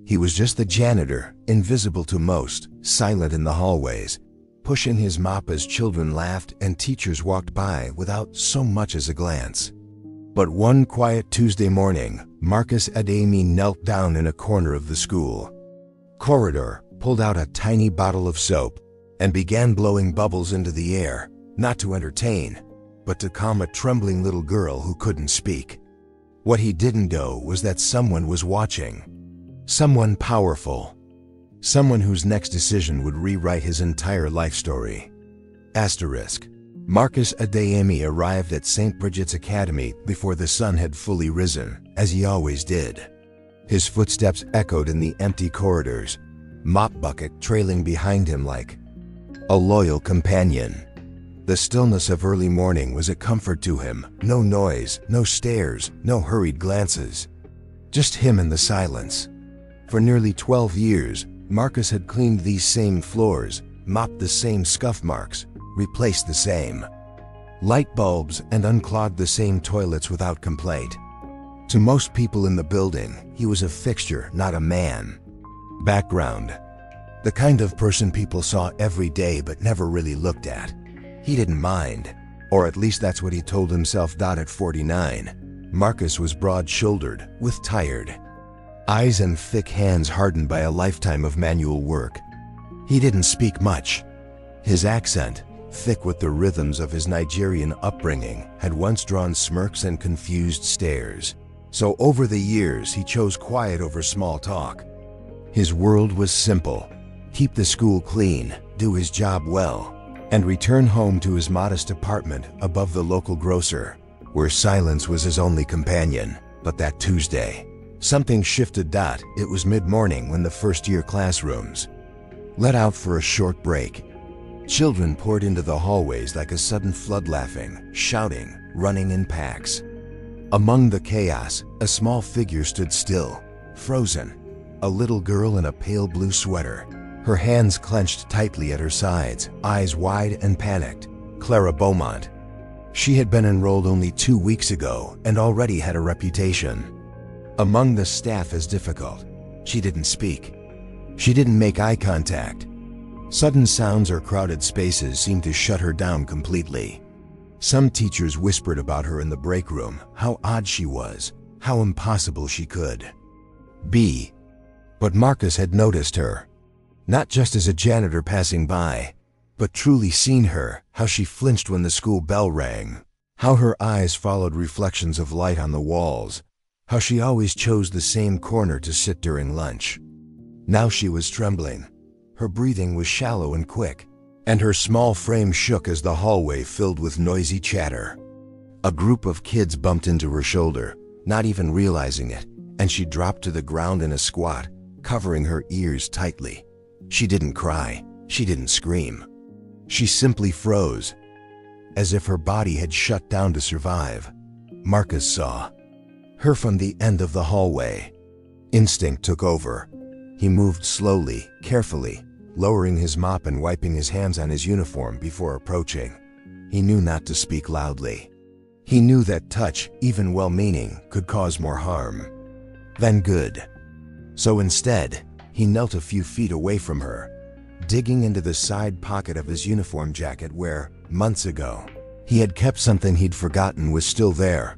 He was just the janitor, invisible to most, silent in the hallways, pushing his mop as children laughed and teachers walked by without so much as a glance. But one quiet Tuesday morning, Marcus Adami knelt down in a corner of the school corridor, pulled out a tiny bottle of soap, and began blowing bubbles into the air, not to entertain, but to calm a trembling little girl who couldn't speak. What he didn't know was that someone was watching. Someone powerful. Someone whose next decision would rewrite his entire life story. Asterisk. Marcus Adami arrived at St. Bridget's Academy before the sun had fully risen, as he always did. His footsteps echoed in the empty corridors, mop bucket trailing behind him like a loyal companion. The stillness of early morning was a comfort to him. No noise, no stares, no hurried glances. Just him and the silence. For nearly 12 years, Marcus had cleaned these same floors, mopped the same scuff marks, replaced the same light bulbs, and unclogged the same toilets without complaint. To most people in the building, he was a fixture, not a man. Background. The kind of person people saw every day but never really looked at. He didn't mind, or at least that's what he told himself. At 49, Marcus was broad-shouldered, with tired eyes and thick hands hardened by a lifetime of manual work. He didn't speak much. His accent, thick with the rhythms of his Nigerian upbringing, had once drawn smirks and confused stares. So over the years, he chose quiet over small talk. His world was simple: keep the school clean, do his job well, and return home to his modest apartment above the local grocer, where silence was his only companion. But that Tuesday, something shifted. It was mid-morning when the first-year classrooms let out for a short break. Children poured into the hallways like a sudden flood, laughing, shouting, running in packs. Among the chaos, a small figure stood still, frozen. A little girl in a pale blue sweater, her hands clenched tightly at her sides, eyes wide and panicked. Clara Beaumont. She had been enrolled only 2 weeks ago and already had a reputation among the staff as difficult. She didn't speak. She didn't make eye contact. Sudden sounds or crowded spaces seemed to shut her down completely. Some teachers whispered about her in the break room, how odd she was, how impossible she could be. But Marcus had noticed her. Not just as a janitor passing by, but truly seen her, how she flinched when the school bell rang, how her eyes followed reflections of light on the walls, how she always chose the same corner to sit during lunch. Now she was trembling. Her breathing was shallow and quick, and her small frame shook as the hallway filled with noisy chatter. A group of kids bumped into her shoulder, not even realizing it, and she dropped to the ground in a squat, covering her ears tightly. She didn't cry. She didn't scream. She simply froze, as if her body had shut down to survive. Marcus saw her from the end of the hallway. Instinct took over. He moved slowly, carefully, lowering his mop and wiping his hands on his uniform before approaching. He knew not to speak loudly. He knew that touch, even well-meaning, could cause more harm than good. So instead, he knelt a few feet away from her, digging into the side pocket of his uniform jacket where, months ago, he had kept something he'd forgotten was still there: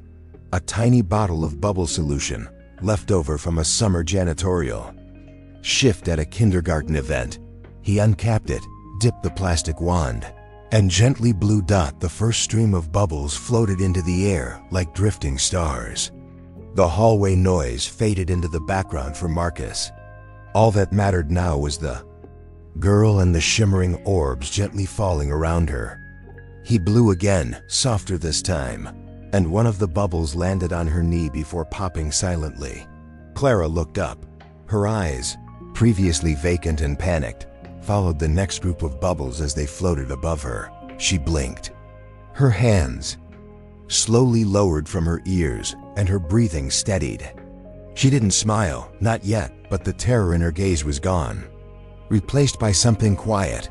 a tiny bottle of bubble solution, left over from a summer janitorial shift at a kindergarten event. He uncapped it, dipped the plastic wand, and gently blew. The first stream of bubbles floated into the air like drifting stars. The hallway noise faded into the background for Marcus. All that mattered now was the girl and the shimmering orbs gently falling around her. He blew again, softer this time, and one of the bubbles landed on her knee before popping silently. Clara looked up. Her eyes, previously vacant and panicked, followed the next group of bubbles as they floated above her. She blinked. Her hands slowly lowered from her ears, and her breathing steadied. She didn't smile, not yet, but the terror in her gaze was gone, replaced by something quiet,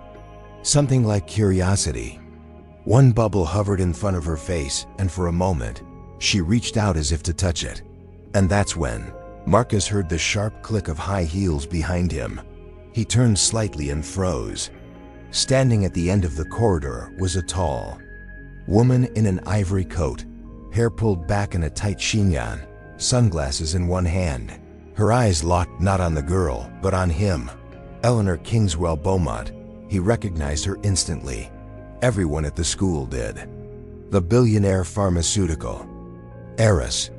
something like curiosity. One bubble hovered in front of her face, and for a moment, she reached out as if to touch it. And that's when Marcus heard the sharp click of high heels behind him. He turned slightly and froze. Standing at the end of the corridor was a tall woman in an ivory coat, hair pulled back in a tight chignon, sunglasses in one hand. Her eyes locked not on the girl, but on him. Eleanor Kingswell Beaumont. He recognized her instantly. Everyone at the school did. The Billionaire pharmaceutical heiress.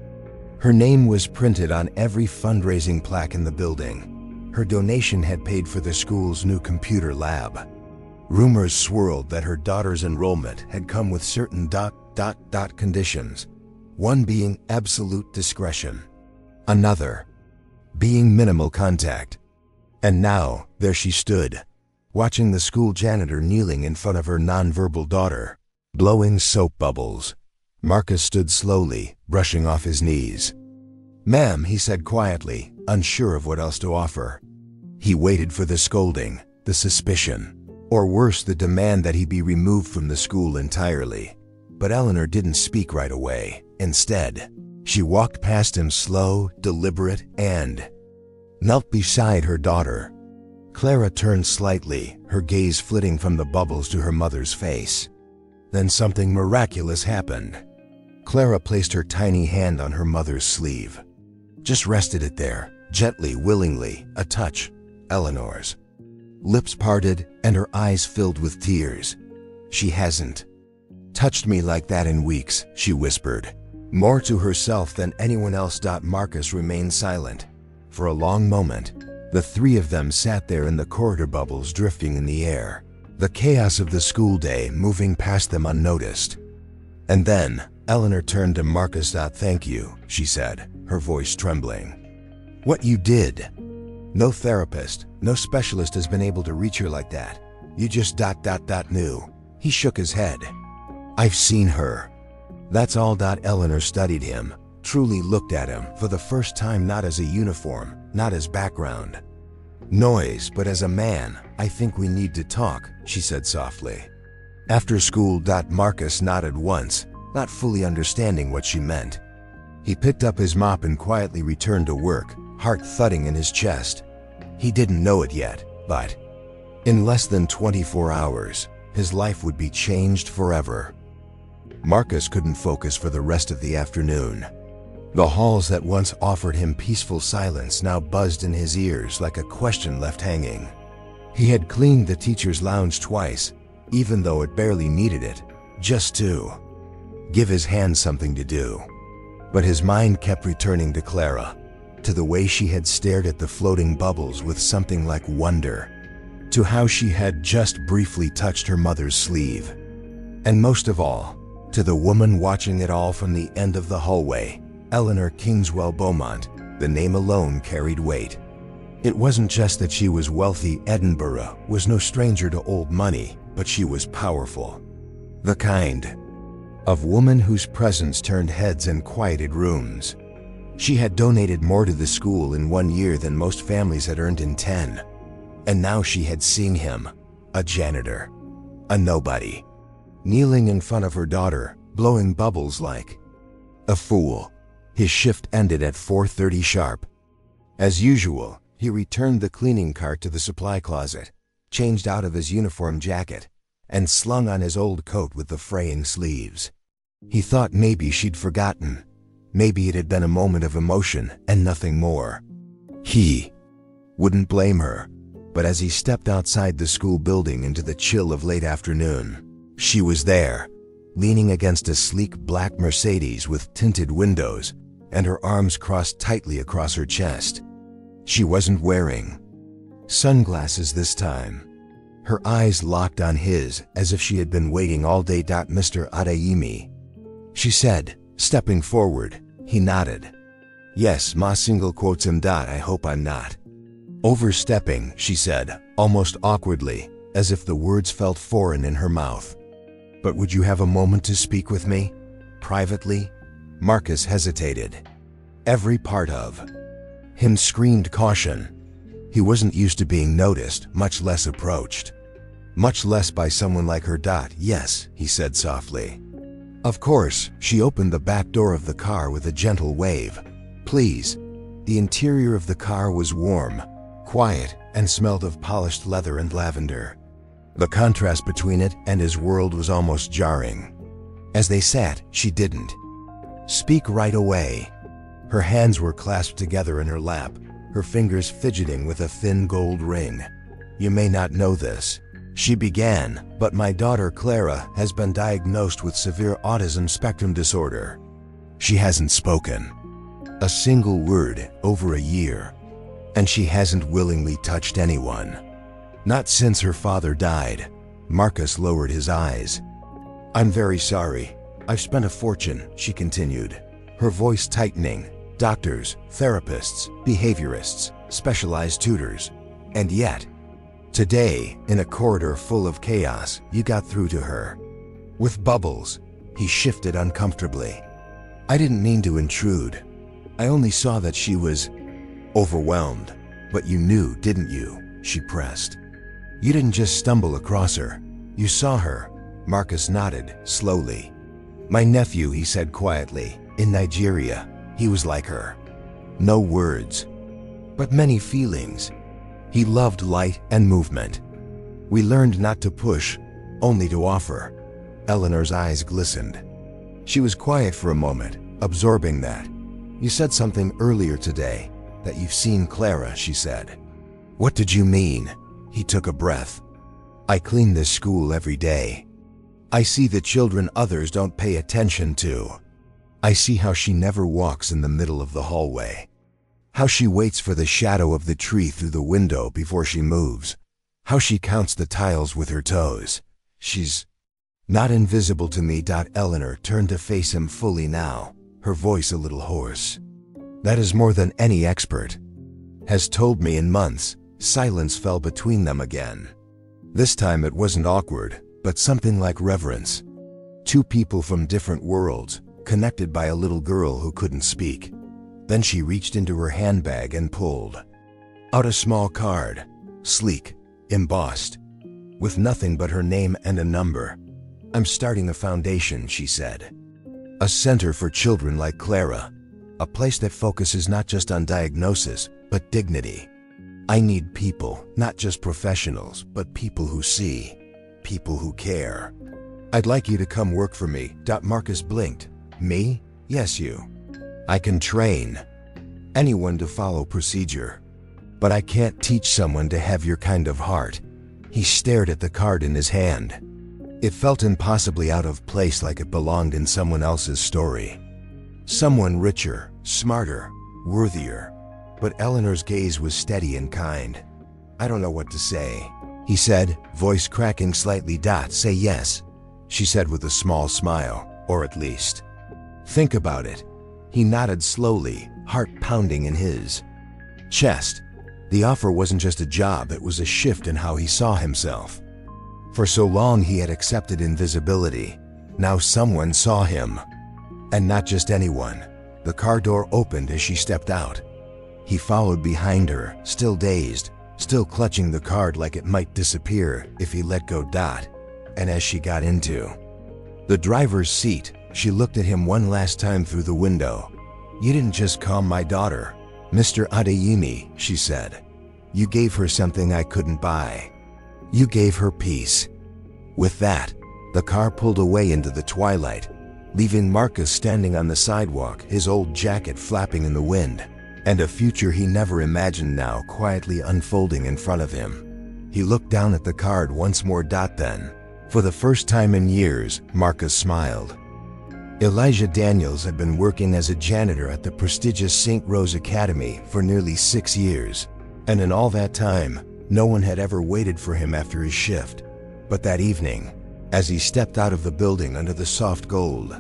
Her name was printed on every fundraising plaque in the building. Her donation had paid for the school's new computer lab. Rumors swirled that her daughter's enrollment had come with certain ... conditions. One being absolute discretion. Another being minimal contact. And now, there she stood, watching the school janitor kneeling in front of her nonverbal daughter, blowing soap bubbles. Marcus stood slowly, brushing off his knees. "Ma'am," he said quietly, unsure of what else to offer. He waited for the scolding, the suspicion, or worse, the demand that he be removed from the school entirely. But Eleanor didn't speak right away. Instead, she walked past him, slow, deliberate, and knelt beside her daughter. Clara turned slightly, her gaze flitting from the bubbles to her mother's face. Then something miraculous happened. Clara placed her tiny hand on her mother's sleeve. Just rested it there, gently, willingly, a touch. Eleanor's lips parted and her eyes filled with tears. "She hasn't touched me like that in weeks," she whispered, more to herself than anyone else. Marcus remained silent. For a long moment, the three of them sat there in the corridor, bubbles drifting in the air, the chaos of the school day moving past them unnoticed. And then, Eleanor turned to Marcus. "Thank you," she said, her voice trembling. "What you did. No therapist, no specialist has been able to reach her like that. You just ... knew." He shook his head. "I've seen her. That's all." Eleanor studied him, truly looked at him for the first time, not as a uniform, not as background noise, but as a man. "I think we need to talk," she said softly. "After school." Marcus nodded once, not fully understanding what she meant. He picked up his mop and quietly returned to work, heart thudding in his chest. He didn't know it yet, but in less than 24 hours, his life would be changed forever. Marcus couldn't focus for the rest of the afternoon. The halls that once offered him peaceful silence now buzzed in his ears like a question left hanging. He had cleaned the teacher's lounge twice, even though it barely needed it, just to give his hands something to do. But his mind kept returning to Clara, to the way she had stared at the floating bubbles with something like wonder, to how she had just briefly touched her mother's sleeve, and most of all, to the woman watching it all from the end of the hallway, Eleanor Kingswell Beaumont. The name alone carried weight. It wasn't just that she was wealthy. Edinburgh was no stranger to old money, but she was powerful. The kind of woman whose presence turned heads and quieted rooms. She had donated more to the school in 1 year than most families had earned in 10. And now she had seen him, a janitor, a nobody, kneeling in front of her daughter, blowing bubbles like a fool. His shift ended at 4:30 sharp. As usual, he returned the cleaning cart to the supply closet, changed out of his uniform jacket, and slung on his old coat with the fraying sleeves. He thought maybe she'd forgotten. Maybe it had been a moment of emotion and nothing more. He wouldn't blame her, but as he stepped outside the school building into the chill of late afternoon, she was there, leaning against a sleek black Mercedes with tinted windows, and her arms crossed tightly across her chest. She wasn't wearing sunglasses this time. Her eyes locked on his as if she had been waiting all day. "Mr. Adeyemi," she said, stepping forward. He nodded. "Yes, ma single quotes him. I hope I'm not overstepping," she said, almost awkwardly, as if the words felt foreign in her mouth. "But would you have a moment to speak with me? Privately?" Marcus hesitated. Every part of him screamed caution. He wasn't used to being noticed, much less approached. Much less by someone like her. "Yes," he said softly. "Of course." She opened the back door of the car with a gentle wave. "Please." The interior of the car was warm, quiet, and smelled of polished leather and lavender. The contrast between it and his world was almost jarring. As they sat, she didn't speak right away. Her hands were clasped together in her lap, her fingers fidgeting with a thin gold ring. "You may not know this," she began, "but my daughter Clara has been diagnosed with severe autism spectrum disorder." She hasn't spoken a single word over a year, and she hasn't willingly touched anyone. Not since her father died. Marcus lowered his eyes. "I'm very sorry. I've spent a fortune," she continued, her voice tightening. "Doctors, therapists, behaviorists, specialized tutors. And yet, today, in a corridor full of chaos, you got through to her." With bubbles, he shifted uncomfortably. "I didn't mean to intrude. I only saw that she was overwhelmed. But you knew, didn't you?" she pressed. "You didn't just stumble across her. You saw her." Marcus nodded, slowly. "My nephew," he said quietly, "in Nigeria. He was like her. No words, but many feelings. He loved light and movement. We learned not to push, only to offer." Eleanor's eyes glistened. She was quiet for a moment, absorbing that. "You said something earlier today, that you've seen Clara," she said. "What did you mean?" He took a breath. "I clean this school every day. I see the children others don't pay attention to. I see how she never walks in the middle of the hallway. How she waits for the shadow of the tree through the window before she moves. How she counts the tiles with her toes. She's not invisible to me." Eleanor turned to face him fully now, her voice a little hoarse. "That is more than any expert has told me in months." Silence fell between them again. This time it wasn't awkward, but something like reverence. Two people from different worlds, connected by a little girl who couldn't speak. Then she reached into her handbag and pulled out a small card, sleek, embossed, with nothing but her name and a number. "I'm starting a foundation," she said. "A center for children like Clara. A place that focuses not just on diagnosis, but dignity. I need people, not just professionals, but people who see, people who care. I'd like you to come work for me." Marcus blinked. "Me? Yes, you. I can train anyone to follow procedure. But I can't teach someone to have your kind of heart." He stared at the card in his hand. It felt impossibly out of place, like it belonged in someone else's story. Someone richer, smarter, worthier. But Eleanor's gaze was steady and kind. "I don't know what to say," he said, voice cracking slightly. "Say yes," she said with a small smile, "or at least think about it." He nodded slowly, heart pounding in his chest. The offer wasn't just a job, it was a shift in how he saw himself. For so long he had accepted invisibility. Now someone saw him. And not just anyone. The car door opened as she stepped out. He followed behind her, still dazed, still clutching the card like it might disappear if he let go. And as she got into the driver's seat, she looked at him one last time through the window. "You didn't just calm my daughter, Mr. Adeyemi," she said. "You gave her something I couldn't buy. You gave her peace." With that, the car pulled away into the twilight, leaving Marcus standing on the sidewalk, his old jacket flapping in the wind, and a future he never imagined now quietly unfolding in front of him. He looked down at the card once more. Then, for the first time in years, Marcus smiled. Elijah Daniels had been working as a janitor at the prestigious St. Rose Academy for nearly 6 years, and in all that time, no one had ever waited for him after his shift. But that evening, as he stepped out of the building under the soft gold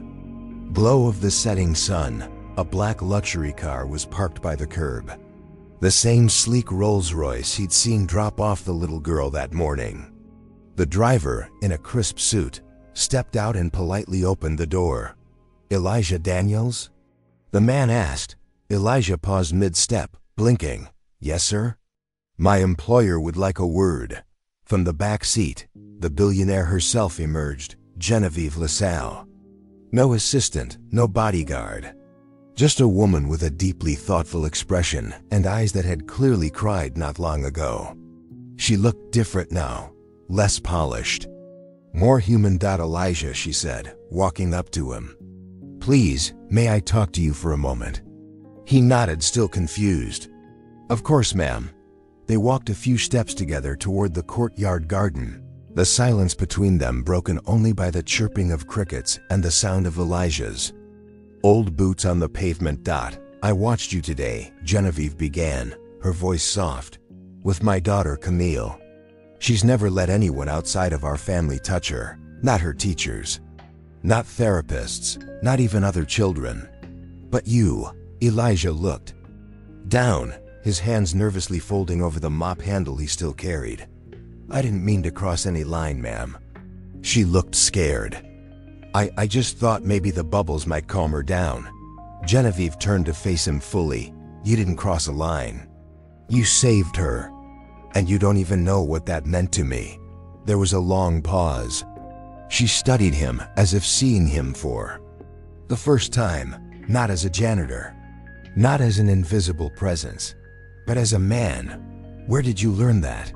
glow of the setting sun, a black luxury car was parked by the curb. The same sleek Rolls-Royce he'd seen drop off the little girl that morning. The driver, in a crisp suit, stepped out and politely opened the door. "Elijah Daniels?" the man asked. Elijah paused mid-step, blinking. "Yes, sir?" "My employer would like a word." From the back seat, the billionaire herself emerged, Genevieve LaSalle. No assistant, no bodyguard. Just a woman with a deeply thoughtful expression and eyes that had clearly cried not long ago. She looked different now, less polished. "More human." "Elijah," she said, walking up to him. "Please, may I talk to you for a moment?" He nodded, still confused. "Of course, ma'am." They walked a few steps together toward the courtyard garden, the silence between them broken only by the chirping of crickets and the sound of Elijah's old boots on the pavement. "I watched you today," Genevieve began, her voice soft, "with my daughter Camille. She's never let anyone outside of our family touch her, not her teachers, not therapists, not even other children. But you." Elijah looked down, his hands nervously folding over the mop handle he still carried. "I didn't mean to cross any line, ma'am." She looked scared. I just thought maybe the bubbles might calm her down." Genevieve turned to face him fully. "You didn't cross a line. You saved her. And you don't even know what that meant to me." There was a long pause. She studied him as if seeing him for the first time, not as a janitor, not as an invisible presence, but as a man. "Where did you learn that?"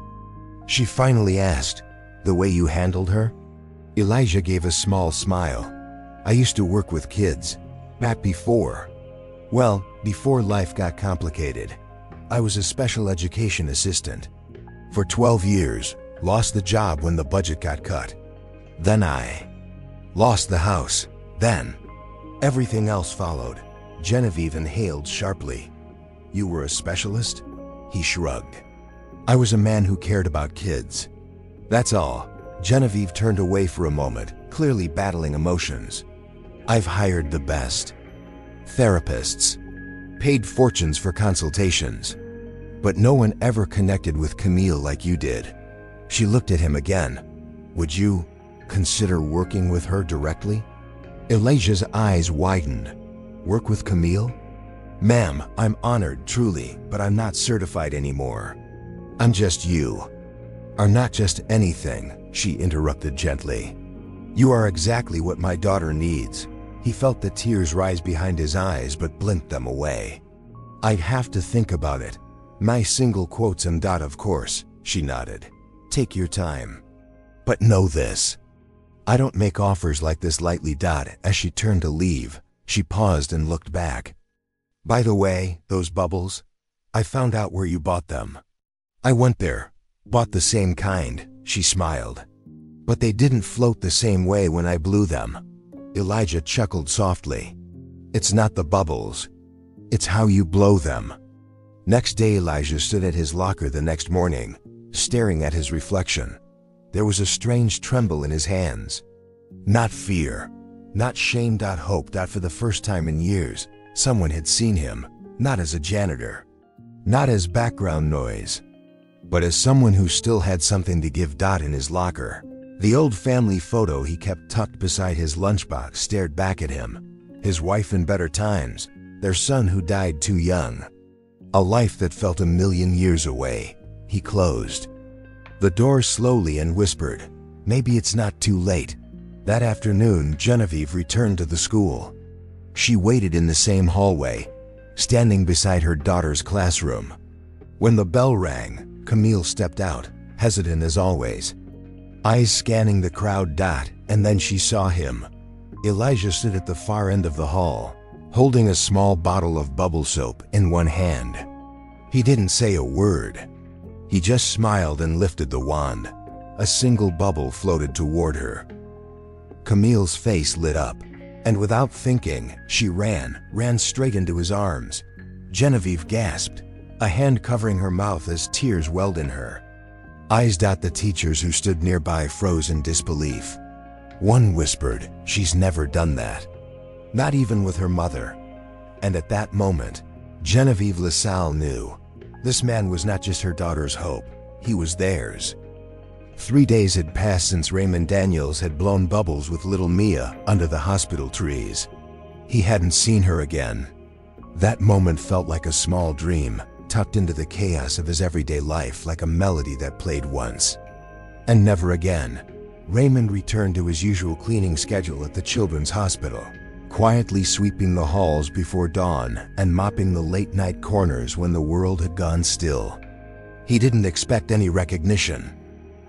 she finally asked. "The way you handled her?" Elijah gave a small smile. "I used to work with kids. Back before life got complicated. I was a special education assistant for 12 years, lost the job when the budget got cut. Then I lost the house. Then everything else followed." Genevieve inhaled sharply. "You were a specialist?" He shrugged. "I was a man who cared about kids. That's all." Genevieve turned away for a moment, clearly battling emotions. "I've hired the best therapists, paid fortunes for consultations, but no one ever connected with Camille like you did." She looked at him again. "Would you consider working with her directly?" Elijah's eyes widened. "Work with Camille?" "Ma'am, I'm honored, truly, but I'm not certified anymore." "I'm just you." "Are not just anything," she interrupted gently. "You are exactly what my daughter needs." He felt the tears rise behind his eyes but blinked them away. "I'd have to think about it. My single quotes and of course," she nodded. "Take your time. But know this. I don't make offers like this lightly." As she turned to leave, she paused and looked back. "By the way, those bubbles, I found out where you bought them. I went there, bought the same kind." She smiled. "But they didn't float the same way when I blew them." Elijah chuckled softly. "It's not the bubbles. It's how you blow them." Next day, Elijah stood at his locker the next morning, staring at his reflection. There was a strange tremble in his hands. Not fear, not shame. Hope. For the first time in years, someone had seen him, not as a janitor, not as background noise, but as someone who still had something to give. In his locker, the old family photo he kept tucked beside his lunchbox stared back at him. His wife in better times, their son who died too young. A life that felt a million years away. He closed the door slowly and whispered, "Maybe it's not too late." That afternoon, Genevieve returned to the school. She waited in the same hallway, standing beside her daughter's classroom. When the bell rang, Camille stepped out, hesitant as always, eyes scanning the crowd. And then she saw him. Elijah stood at the far end of the hall, holding a small bottle of bubble soap in one hand. He didn't say a word. He just smiled and lifted the wand. A single bubble floated toward her. Camille's face lit up, and without thinking, she ran straight into his arms. Genevieve gasped, a hand covering her mouth as tears welled in her eyes. The teachers who stood nearby froze in disbelief. One whispered, "She's never done that. Not even with her mother." And at that moment, Genevieve LaSalle knew. This man was not just her daughter's hope, he was theirs. 3 days had passed since Raymond Daniels had blown bubbles with little Mia under the hospital trees. He hadn't seen her again. That moment felt like a small dream, tucked into the chaos of his everyday life, like a melody that played once and never again. Raymond returned to his usual cleaning schedule at the children's hospital, quietly sweeping the halls before dawn and mopping the late-night corners when the world had gone still. He didn't expect any recognition.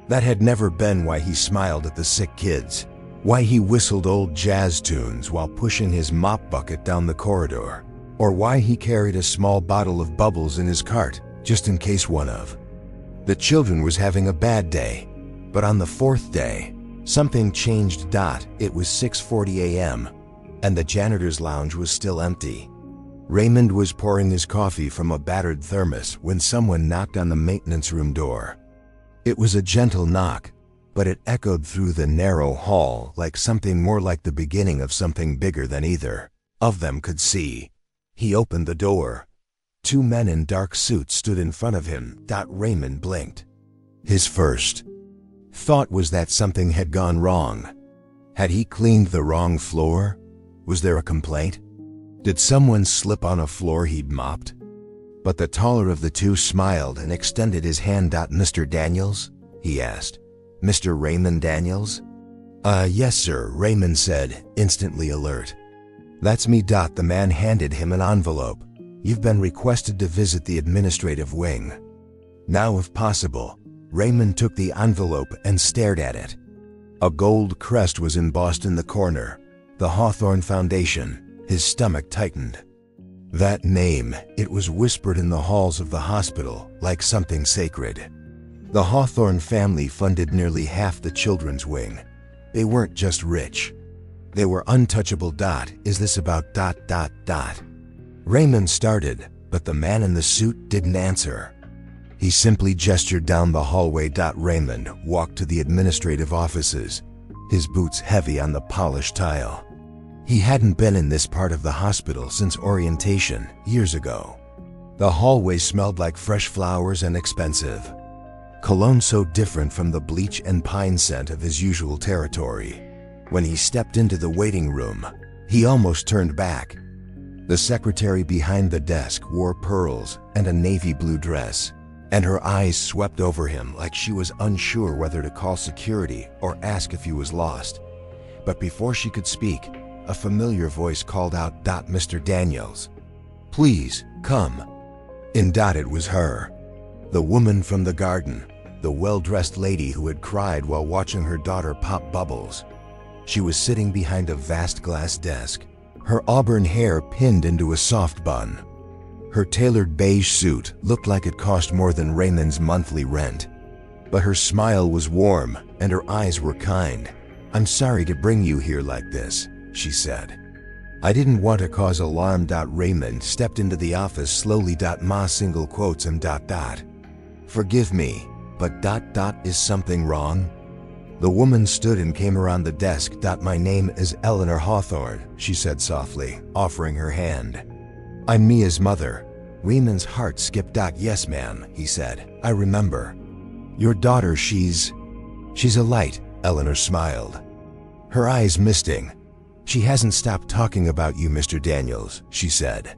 That had never been why he smiled at the sick kids, why he whistled old jazz tunes while pushing his mop bucket down the corridor, or why he carried a small bottle of bubbles in his cart, just in case one of the children was having a bad day. But on the fourth day, something changed. It was 6:40 a.m., and the janitor's lounge was still empty. Raymond was pouring his coffee from a battered thermos when someone knocked on the maintenance room door. It was a gentle knock, but it echoed through the narrow hall like something more like the beginning of something bigger than either of them could see. He opened the door. Two men in dark suits stood in front of him. Raymond blinked. His first thought was that something had gone wrong. Had he cleaned the wrong floor? Was there a complaint? Did someone slip on a floor he'd mopped? But the taller of the two smiled and extended his hand. "Mr. Daniels?" he asked. "Mr. Raymond Daniels?" Yes, sir," Raymond said, instantly alert. "That's me." The man handed him an envelope. "You've been requested to visit the administrative wing." Now, if possible, Raymond took the envelope and stared at it. A gold crest was embossed in the corner. The Hawthorne Foundation. His stomach tightened. That name, it was whispered in the halls of the hospital like something sacred. The Hawthorne family funded nearly half the children's wing. They weren't just rich. They were untouchable. "Is this about ... Raymond started, but the man in the suit didn't answer. He simply gestured down the hallway. Raymond walked to the administrative offices, his boots heavy on the polished tile. He hadn't been in this part of the hospital since orientation years ago. The hallway smelled like fresh flowers and expensive cologne, so different from the bleach and pine scent of his usual territory. When he stepped into the waiting room, he almost turned back. The secretary behind the desk wore pearls and a navy blue dress, and her eyes swept over him like she was unsure whether to call security or ask if he was lost. But before she could speak, a familiar voice called out, "Mr. Daniels, please, come." It was her. The woman from the garden, the well-dressed lady who had cried while watching her daughter pop bubbles. She was sitting behind a vast glass desk, her auburn hair pinned into a soft bun. Her tailored beige suit looked like it cost more than Raymond's monthly rent. But her smile was warm and her eyes were kind. "I'm sorry to bring you here like this," she said. "I didn't want to cause alarm." Raymond stepped into the office slowly. "Ma single quotes and ... Forgive me, but ... is something wrong?" The woman stood and came around the desk. "My name is Eleanor Hawthorne," she said softly, offering her hand. "I'm Mia's mother." Raymond's heart skipped. "Yes, ma'am," he said. "I remember. Your daughter, she's a light." Eleanor smiled, her eyes misting. "She hasn't stopped talking about you, Mr. Daniels," she said.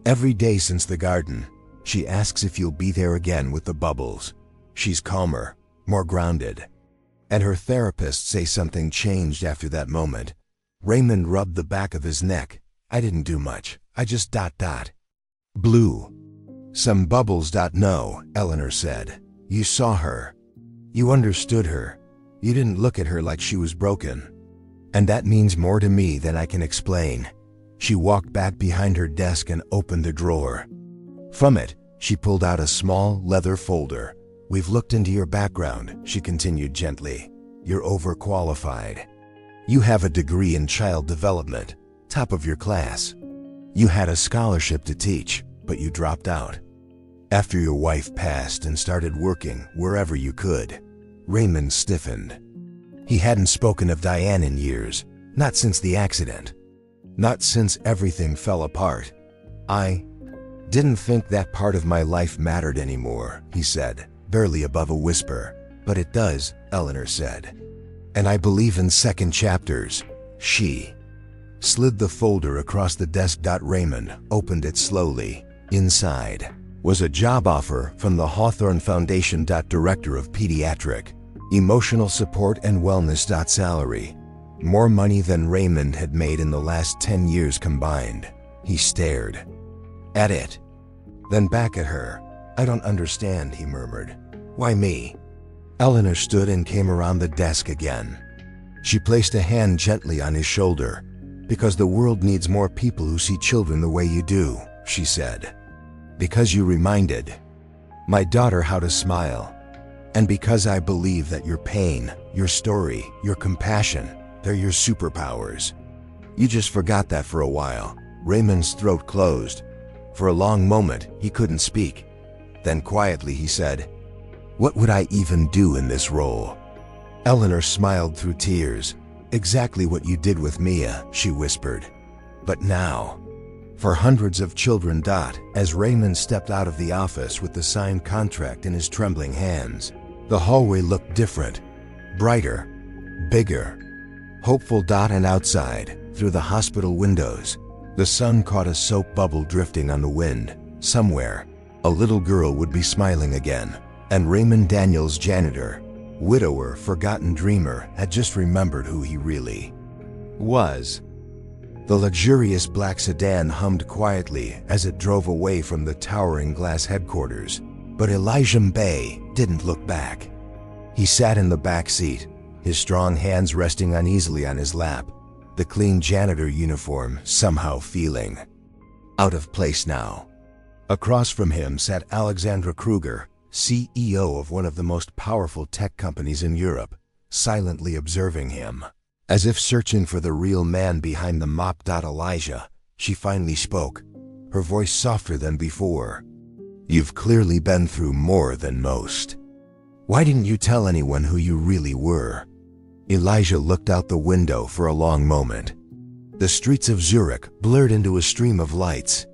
"Every day since the garden, she asks if you'll be there again with the bubbles. She's calmer, more grounded." And her therapists say something changed after that moment. Raymond rubbed the back of his neck. "I didn't do much. I just ... blew some bubbles." "No," Eleanor said. "You saw her. You understood her. You didn't look at her like she was broken. And that means more to me than I can explain." She walked back behind her desk and opened a drawer. From it, she pulled out a small leather folder. "We've looked into your background," she continued gently. "You're overqualified. You have a degree in child development, top of your class. You had a scholarship to teach, but you dropped out after your wife passed and started working wherever you could." Raymond stiffened. He hadn't spoken of Diane in years, not since the accident, not since everything fell apart. "I didn't think that part of my life mattered anymore," he said, barely above a whisper. "But it does," Eleanor said. "And I believe in second chapters." She slid the folder across the desk. Raymond opened it slowly. Inside was a job offer from the Hawthorne Foundation. Director of Pediatric Emotional Support and Wellness. Salary More money than Raymond had made in the last 10 years combined. He stared at it, then back at her. "I don't understand," he murmured. "Why me?" Eleanor stood and came around the desk again. She placed a hand gently on his shoulder. "Because the world needs more people who see children the way you do," she said. "Because you reminded my daughter how to smile. And because I believe that your pain, your story, your compassion, they're your superpowers. You just forgot that for a while." Raymond's throat closed. For a long moment, he couldn't speak. Then quietly he said, "What would I even do in this role?" Eleanor smiled through tears. "Exactly what you did with Mia," she whispered. "But now, for hundreds of children." As Raymond stepped out of the office with the signed contract in his trembling hands, the hallway looked different, brighter, bigger, hopeful. And outside, through the hospital windows, the sun caught a soap bubble drifting on the wind. Somewhere, a little girl would be smiling again, and Raymond Daniels, janitor, widower, forgotten dreamer, had just remembered who he really was. The luxurious black sedan hummed quietly as it drove away from the towering glass headquarters, but Elijah Mbay didn't look back. He sat in the back seat, his strong hands resting uneasily on his lap, the clean janitor uniform somehow feeling out of place now. Across from him sat Alexandra Kruger, CEO of one of the most powerful tech companies in Europe, silently observing him, as if searching for the real man behind the mop. "Elijah," she finally spoke, her voice softer than before. "You've clearly been through more than most. Why didn't you tell anyone who you really were?" Elijah looked out the window for a long moment. The streets of Zurich blurred into a stream of lights.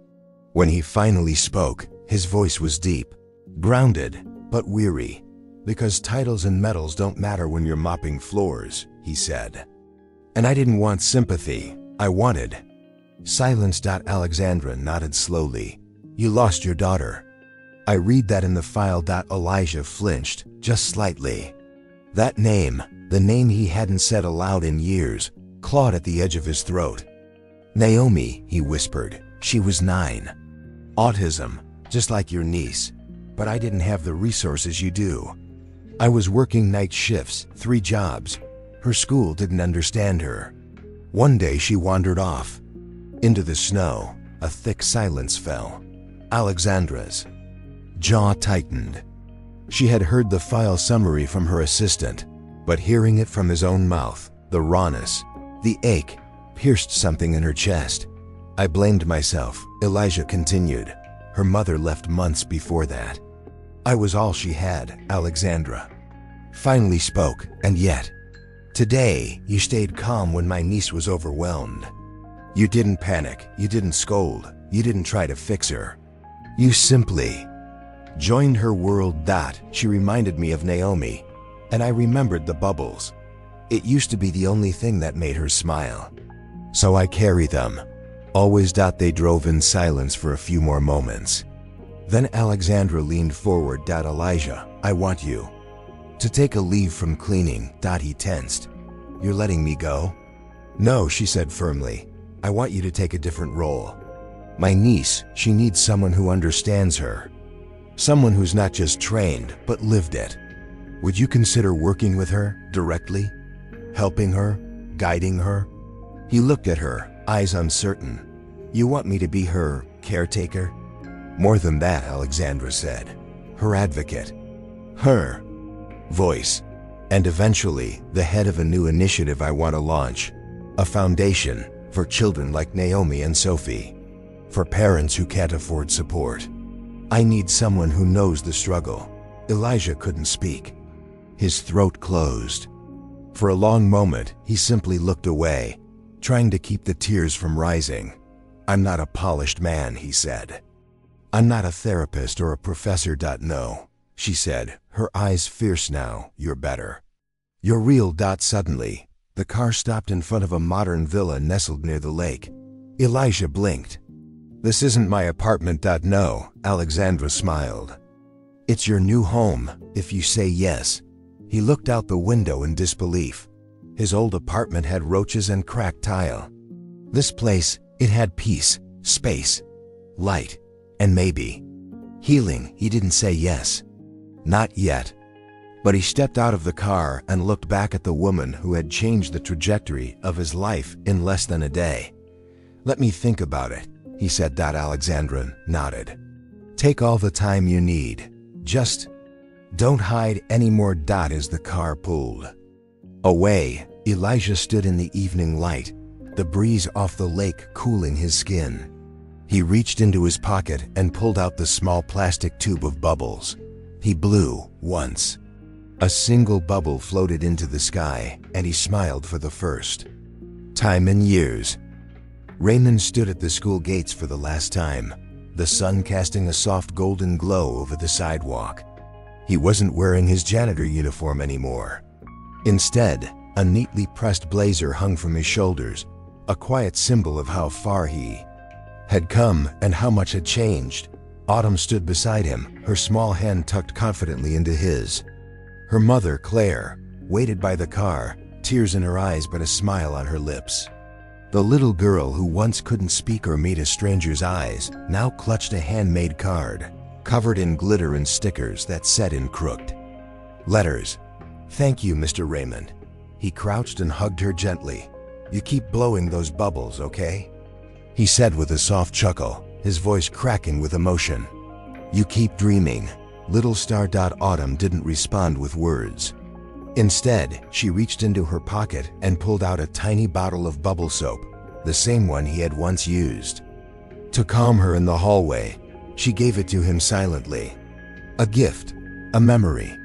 When he finally spoke, his voice was deep, grounded, but weary. "Because titles and medals don't matter when you're mopping floors," he said. "And I didn't want sympathy, I wanted silence." Alexandra nodded slowly. "You lost your daughter." "I read that in the file." Elijah flinched, just slightly. That name, the name he hadn't said aloud in years, clawed at the edge of his throat. "Naomi," he whispered. "She was 9. Autism, just like your niece. But I didn't have the resources you do. I was working night shifts, 3 jobs. Her school didn't understand her. One day she wandered off into the snow." A thick silence fell. Alexandra's jaw tightened. She had heard the file summary from her assistant, but hearing it from his own mouth, the rawness, the ache, pierced something in her chest. "I blamed myself," Elijah continued. "Her mother left months before that. I was all she had." Alexandra finally spoke. "And yet, today you stayed calm when my niece was overwhelmed. You didn't panic, you didn't scold, you didn't try to fix her. You simply joined her world." She reminded me of Naomi, and I remembered the bubbles. It used to be the only thing that made her smile. So I carry them. Always. They drove in silence for a few more moments. Then Alexandra leaned forward. "Elijah, I want you to take a leave from cleaning." He tensed. "You're letting me go?" "No," she said firmly. "I want you to take a different role. My niece, she needs someone who understands her. Someone who's not just trained, but lived it. Would you consider working with her directly? Helping her? Guiding her?" He looked at her, eyes uncertain. "You want me to be her caretaker?" "More than that," Alexandra said. "Her advocate. Her voice. And eventually, the head of a new initiative I want to launch. A foundation for children like Naomi and Sophie. For parents who can't afford support. I need someone who knows the struggle." Elijah couldn't speak. His throat closed. For a long moment, he simply looked away, trying to keep the tears from rising. "I'm not a polished man," he said. "I'm not a therapist or a professor." "No," she said, her eyes fierce now. "You're better. You're real." Suddenly, the car stopped in front of a modern villa nestled near the lake. Elijah blinked. "This isn't my apartment." "No," Alexandra smiled. "It's your new home, if you say yes." He looked out the window in disbelief. His old apartment had roaches and cracked tile. This place, it had peace, space, light, and maybe healing. He didn't say yes. Not yet. But he stepped out of the car and looked back at the woman who had changed the trajectory of his life in less than a day. "Let me think about it," he said. Alexandra nodded. "Take all the time you need. Just don't hide anymore." As the car pulled away, Elijah stood in the evening light, the breeze off the lake cooling his skin. He reached into his pocket and pulled out the small plastic tube of bubbles. He blew once. A single bubble floated into the sky, and he smiled for the first time in years. Raymond stood at the school gates for the last time, the sun casting a soft golden glow over the sidewalk. He wasn't wearing his janitor uniform anymore. Instead, a neatly pressed blazer hung from his shoulders, a quiet symbol of how far he had come and how much had changed. Autumn stood beside him, her small hand tucked confidently into his. Her mother, Claire, waited by the car, tears in her eyes but a smile on her lips. The little girl who once couldn't speak or meet a stranger's eyes now clutched a handmade card, covered in glitter and stickers that said in crooked letters, "Thank you, Mr. Raymond." He crouched and hugged her gently. "You keep blowing those bubbles, okay?" he said with a soft chuckle, his voice cracking with emotion. "You keep dreaming, little star." Autumn didn't respond with words. Instead, she reached into her pocket and pulled out a tiny bottle of bubble soap, the same one he had once used. To calm her in the hallway, she gave it to him silently. A gift, a memory,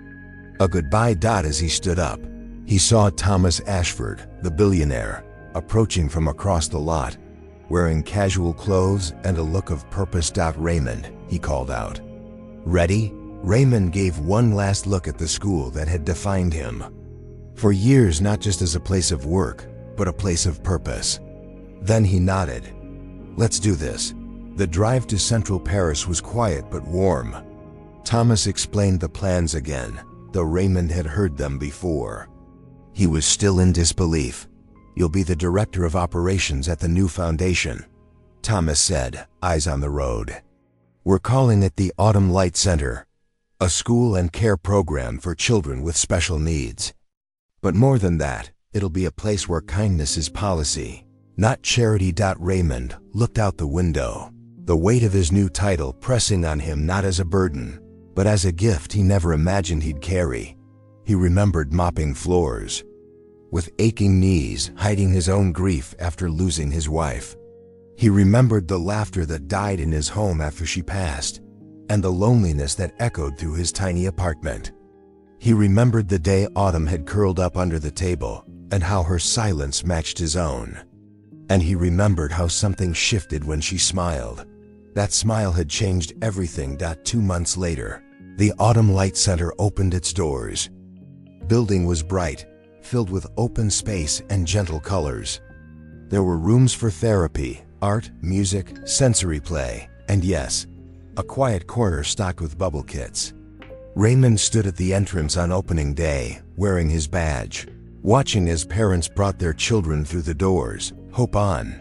a goodbye. As he stood up, he saw Thomas Ashford, the billionaire, approaching from across the lot, wearing casual clothes and a look of purpose. "Raymond," he called out. "Ready?" Raymond gave one last look at the school that had defined him for years, not just as a place of work, but a place of purpose. Then he nodded. "Let's do this." The drive to Central Paris was quiet but warm. Thomas explained the plans again, though Raymond had heard them before. He was still in disbelief. "You'll be the director of operations at the new foundation," Thomas said, eyes on the road. "We're calling it the Autumn Light Center, a school and care program for children with special needs. But more than that, it'll be a place where kindness is policy, not charity." Raymond looked out the window, the weight of his new title pressing on him not as a burden, but as a gift he never imagined he'd carry. He remembered mopping floors with aching knees, hiding his own grief after losing his wife. He remembered the laughter that died in his home after she passed, and the loneliness that echoed through his tiny apartment. He remembered the day Autumn had curled up under the table, and how her silence matched his own. And he remembered how something shifted when she smiled. That smile had changed everything. 2 months later, the Autumn Light Center opened its doors. Building was bright, filled with open space and gentle colors. There were rooms for therapy, art, music, sensory play, and yes, a quiet corner stocked with bubble kits. Raymond stood at the entrance on opening day, wearing his badge, watching as parents brought their children through the doors, hope on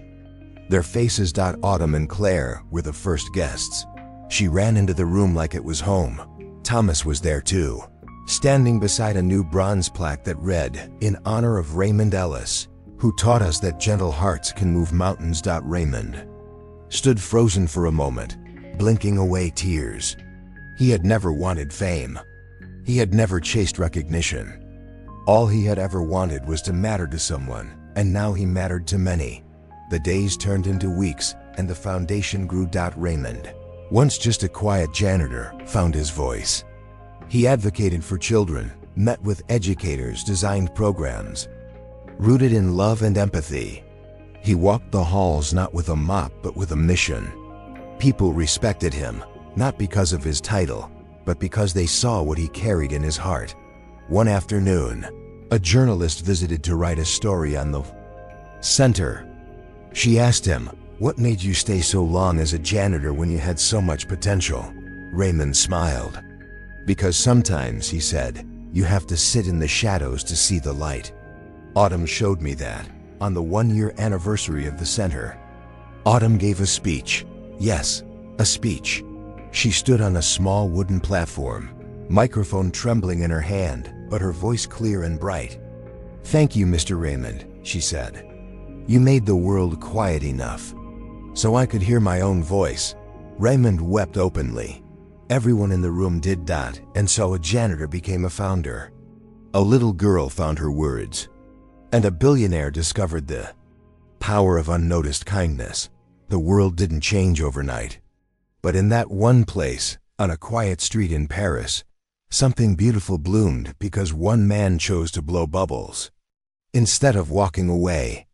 their faces. Autumn and Claire were the first guests. She ran into the room like it was home. Thomas was there too, standing beside a new bronze plaque that read, "In honor of Raymond Ellis, who taught us that gentle hearts can move mountains." Raymond stood frozen for a moment, blinking away tears. He had never wanted fame. He had never chased recognition. All he had ever wanted was to matter to someone, and now he mattered to many. The days turned into weeks, and the foundation grew. Raymond, once just a quiet janitor, found his voice. He advocated for children, met with educators, designed programs rooted in love and empathy. He walked the halls not with a mop but with a mission. People respected him, not because of his title, but because they saw what he carried in his heart. One afternoon, a journalist visited to write a story on the center. She asked him, "What made you stay so long as a janitor when you had so much potential?" Raymond smiled. "Because sometimes," he said, "you have to sit in the shadows to see the light." Autumn showed me that, on the one-year anniversary of the center. Autumn gave a speech. Yes, a speech. She stood on a small wooden platform, microphone trembling in her hand, but her voice clear and bright. "Thank you, Mr. Raymond," she said. "You made the world quiet enough so I could hear my own voice." Raymond wept openly. Everyone in the room did that, and so a janitor became a founder. A little girl found her words, and a billionaire discovered the power of unnoticed kindness. The world didn't change overnight, but in that one place, on a quiet street in Paris, something beautiful bloomed because one man chose to blow bubbles. Instead of walking away,